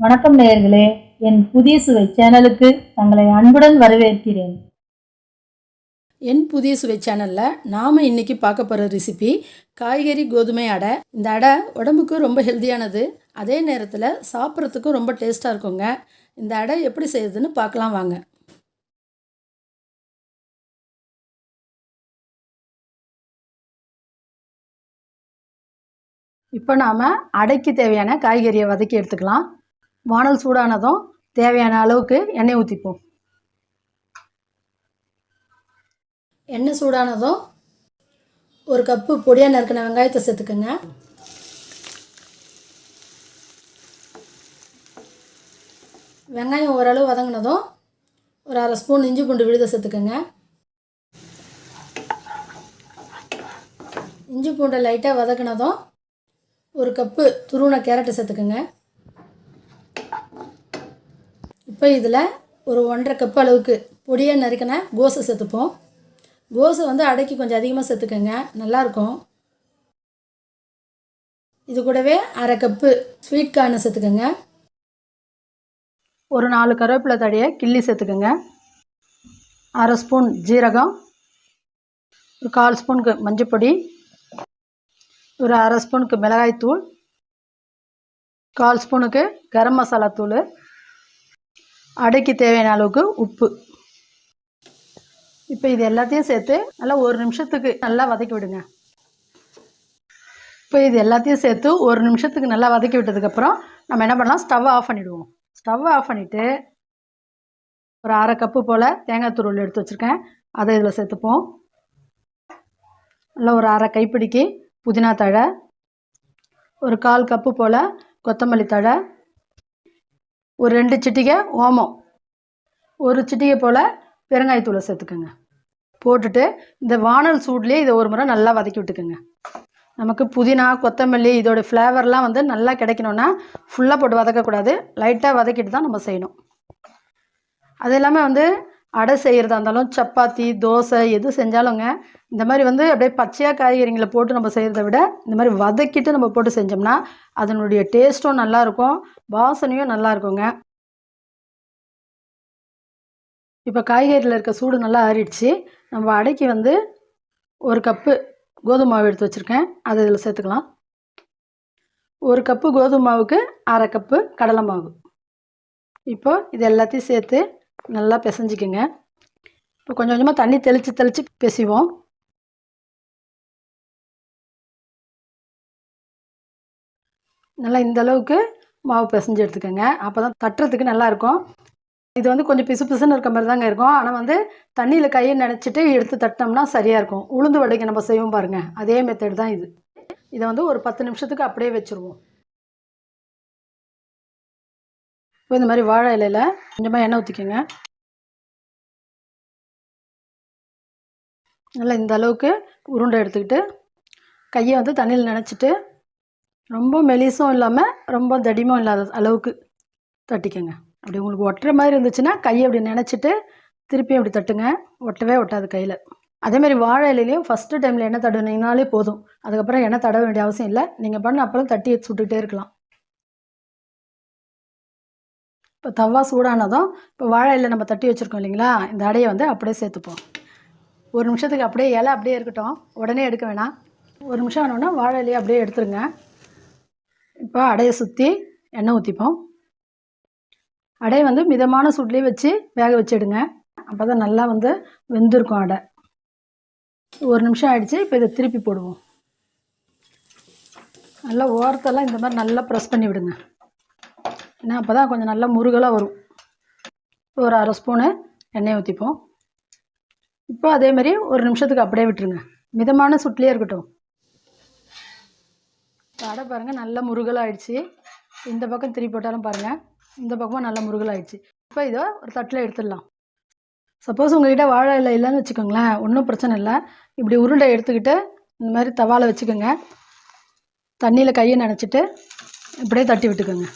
வணக்கம் நேயர்களே, என் புதிய சுவை சேனலுக்கு தங்களை அன்புடன் வரவேற்கிறேன். என் புதிய சுவை சேனலில் நாம் இன்றைக்கி பார்க்க போகிற ரெசிபி காய்கறி கோதுமை அடை. இந்த அடை உடம்புக்கு ரொம்ப ஹெல்த்தியானது, அதே நேரத்தில் சாப்பிட்றதுக்கும் ரொம்ப டேஸ்ட்டாக இருக்குங்க. இந்த அடை எப்படி செய்யுதுன்னு பார்க்கலாம் வாங்க. இப்போ நாம் அடைக்கு தேவையான காய்கறியை வதக்கி எடுத்துக்கலாம். வானல் சூடானதும் தேவையான அளவுக்கு எண்ணெய் ஊற்றிப்போம். எண்ணெய் சூடானதும் ஒரு கப்பு பொடியாக நறுக்கின வெங்காயத்தை சேர்த்துக்குங்க. வெங்காயம் ஓரளவு வதங்கினதும் ஒரு அரை ஸ்பூன் இஞ்சி பூண்டு விழுத சேர்த்துக்குங்க. இஞ்சி பூண்டை லைட்டாக வதக்கினதும் ஒரு கப்பு துருவின கேரட்டை சேர்த்துக்குங்க. இப்போ இதில் ஒரு 1.5 கப் அளவுக்கு பொடியாக நறுக்கின கோஸை சேர்த்துப்போம். கோஸை அடைக்கி கொஞ்சம் அதிகமாக சேர்த்துக்கோங்க, நல்லாயிருக்கும். இது கூடவே அரை கப்பு ஸ்வீட் கார்னை சேர்த்துக்கோங்க. ஒரு 4 கருவேப்பிலை தடியை கிள்ளி சேர்த்துக்கோங்க. அரை ஸ்பூன் ஜீரகம், ஒரு 1/4 ஸ்பூனுக்கு மஞ்சப்பொடி, ஒரு அரை ஸ்பூனுக்கு மிளகாய்த்தூள், 1/4 ஸ்பூனுக்கு கரம் மசாலா தூள், அடைக்கு தேவையான அளவுக்கு உப்பு. இப்போ இது எல்லாத்தையும் சேர்த்து நல்லா 1 நிமிஷத்துக்கு நல்லா வதக்கி விடுங்க. இப்போ இது எல்லாத்தையும் சேர்த்து 1 நிமிஷத்துக்கு நல்லா வதக்கி விட்டதுக்கப்புறம் நம்ம என்ன பண்ணலாம், ஸ்டவ்வை ஆஃப் பண்ணிவிடுவோம். ஸ்டவ்வை ஆஃப் பண்ணிவிட்டு ஒரு அரை கப்பு போல் தேங்காய் துருவல் எடுத்து வச்சுருக்கேன், அதை இதில் சேர்த்துப்போம். நல்லா ஒரு அரை கைப்பிடிக்கு புதினா தழை, ஒரு 1/4 கப்பு போல் கொத்தமல்லி தழை, ஒரு 2 சிட்டிகை ஓமம், ஒரு சிட்டிகை போல் பெருங்காயத்தூளை சேர்த்துக்கோங்க. போட்டுட்டு இந்த வானல் சூட்லேயே இதை ஒரு முறை நல்லா வதக்கி விட்டுக்குங்க. நமக்கு புதினா கொத்தமல்லி இதோட ஃப்ளேவர்லாம் நல்லா கிடைக்கணுன்னா ஃபுல்லாக போட்டு வதக்கக்கூடாது, லைட்டாக வதக்கிட்டு தான் நம்ம செய்யணும். அது இல்லாமல் அடை செய்கிறதா இருந்தாலும் சப்பாத்தி தோசை எது செஞ்சாலுங்க இந்த மாதிரி அப்படியே பச்சையாக காய்கறிங்களை போட்டு நம்ம செய்கிறத விட இந்த மாதிரி வதக்கிட்டு நம்ம போட்டு செஞ்சோம்னா அதனுடைய டேஸ்ட்டும் நல்லாயிருக்கும், வாசனையும் நல்லா இருக்குங்க. இப்போ காய்கறியில் இருக்க சூடு நல்லா ஆறிடுச்சு. நம்ம அடைக்கி 1 கப்பு கோதுமை மாவு எடுத்து வச்சுருக்கேன், அதை இதில் சேர்த்துக்கலாம். 1 கப்பு கோதுமை மாவுக்கு அரை கப்பு கடலை மாவு. இப்போ இது எல்லாத்தையும் சேர்த்து நல்லா பிசைஞ்சிக்கோங்க. இப்போ கொஞ்சம் கொஞ்சமாக தண்ணி தெளித்து பிசைவோம். நல்லா இந்த அளவுக்கு மாவு பிசைஞ்சு எடுத்துக்கோங்க, அப்போ தான் தட்டுறதுக்கு நல்லாயிருக்கும். இது கொஞ்சம் பிசு பிசுன்னு இருக்க மாதிரி தாங்க இருக்கும், ஆனால் தண்ணியில் கையை நினச்சிட்டு எடுத்து தட்டினோம்னா சரியாக இருக்கும். உளுந்து வடைக்கு நம்ம செய்வோம் பாருங்கள், அதே மெத்தட் தான் இது. இதை ஒரு 10 நிமிஷத்துக்கு அப்படியே வச்சுருவோம். இப்போ இந்த மாதிரி வாழை இலையில் கொஞ்சமாக எண்ணெய் ஊற்றிக்கோங்க. நல்லா இந்த அளவுக்கு உருண்டை எடுத்துக்கிட்டு கையை தண்ணியில் நினச்சிட்டு ரொம்ப மெலிசும் இல்லாமல் ரொம்ப தடிமும் இல்லாத அளவுக்கு தட்டிக்கோங்க. அப்படி உங்களுக்கு ஒட்டுற மாதிரி இருந்துச்சுன்னா கையை அப்படி நினச்சிட்டு திருப்பி அப்படி தட்டுங்க, ஒட்டவே ஒட்டாது கையில். அதேமாதிரி வாழை இலையிலையும் ஃபஸ்ட்டு டைமில் எண்ணெய் தடவினீங்கனாலே போதும், அதுக்கப்புறம் எண்ணெய் தடவ வேண்டிய அவசியம் இல்லை. நீங்கள் பண்ண அப்புறம் தட்டி சுட்டுகிட்டே இருக்கலாம். இப்போ தவா சூடானதும் இப்போ வாழை இலை நம்ம தட்டி வச்சுருக்கோம் இல்லைங்களா, இந்த அடையை அப்படியே சேர்த்துப்போம். 1 நிமிஷத்துக்கு அப்படியே இலை அப்படியே இருக்கட்டும், உடனே எடுக்க வேணாம். 1 நிமிஷம் ஆனோன்னா வாழை இலையை அப்படியே எடுத்துருங்க. இப்போ அடையை சுற்றி எண்ணெய் ஊற்றிப்போம். அடையை மிதமான சூட்லேயே வச்சு வேக வச்சுடுங்க, அப்போ தான் நல்லா வெந்திருக்கும் அடை. 1 நிமிஷம் ஆகிடுச்சு. இப்போ இதை திருப்பி போடுவோம். நல்லா ஓரத்தெல்லாம் இந்த மாதிரி நல்லா ப்ரெஸ் பண்ணி விடுங்க, ஏன்னா அப்போ தான் கொஞ்சம் நல்லா முருகலாக வரும். ஒரு அரை ஸ்பூனு எண்ணெய் ஊற்றிப்போம். இப்போ அதேமாதிரி 1 நிமிஷத்துக்கு அப்படியே விட்டுருங்க, மிதமான சூட்லேயே இருக்கட்டும். அடை பாருங்கள் நல்லா முருகலாகிடுச்சு. இந்த பக்கம் திருப்பி போட்டாலும் பாருங்கள், இந்த பக்கமும் நல்லா முருகலாகிடுச்சு. இப்போ இதை ஒரு தட்டில் எடுத்துடலாம். சப்போஸ் உங்கள்கிட்ட வாழை இலை இல்லைன்னு வச்சுக்கோங்களேன், ஒன்றும் பிரச்சனை இல்லை. இப்படி உருண்டை எடுத்துக்கிட்டு இந்த மாதிரி தவாவில் வச்சுக்கோங்க, தண்ணியில் கையை நினச்சிட்டு இப்படியே தட்டி விட்டுக்கோங்க.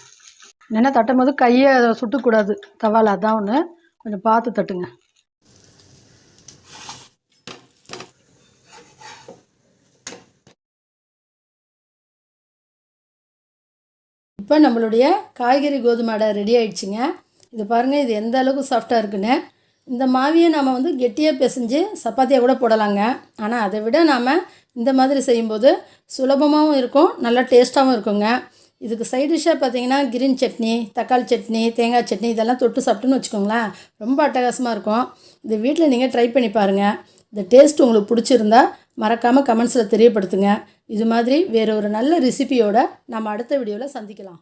என்னென்னா தட்டும் போது கையை சுட்டக்கூடாது தவாவில், அதான் ஒன்று, கொஞ்சம் பார்த்து தட்டுங்க. இப்போ நம்மளுடைய காய்கறி கோதுமை அடை ரெடி ஆயிடுச்சுங்க. இது பாருங்கள், இது எந்த அளவுக்கு சாஃப்டாக இருக்குன்னு. இந்த மாவையை நாம் வந்து கெட்டியாக பிசைஞ்சு சப்பாத்தியாக கூட போடலாங்க. ஆனால் அதை விட நாம் இந்த மாதிரி செய்யும்போது சுலபமாகவும் இருக்கும், நல்லா டேஸ்ட்டாகவும் இருக்குங்க. இதுக்கு சைட் டிஷ்ஷாக பார்த்தீங்கன்னா கிரீன் சட்னி, தக்காளி சட்னி, தேங்காய் சட்னி இதெல்லாம் தொட்டு சாப்பிட்டுன்னு வச்சுக்கோங்களேன், ரொம்ப அட்டகாசமாக இருக்கும். இது வீட்டில் நீங்கள் ட்ரை பண்ணி பாருங்கள். இந்த டேஸ்ட் உங்களுக்கு பிடிச்சிருந்தா மறக்காமல் கமெண்ட்ஸில் தெரியப்படுத்துங்க. இது மாதிரி வேறு ஒரு நல்ல ரெசிபியோடு நம்ம அடுத்த வீடியோவில் சந்திக்கலாம்.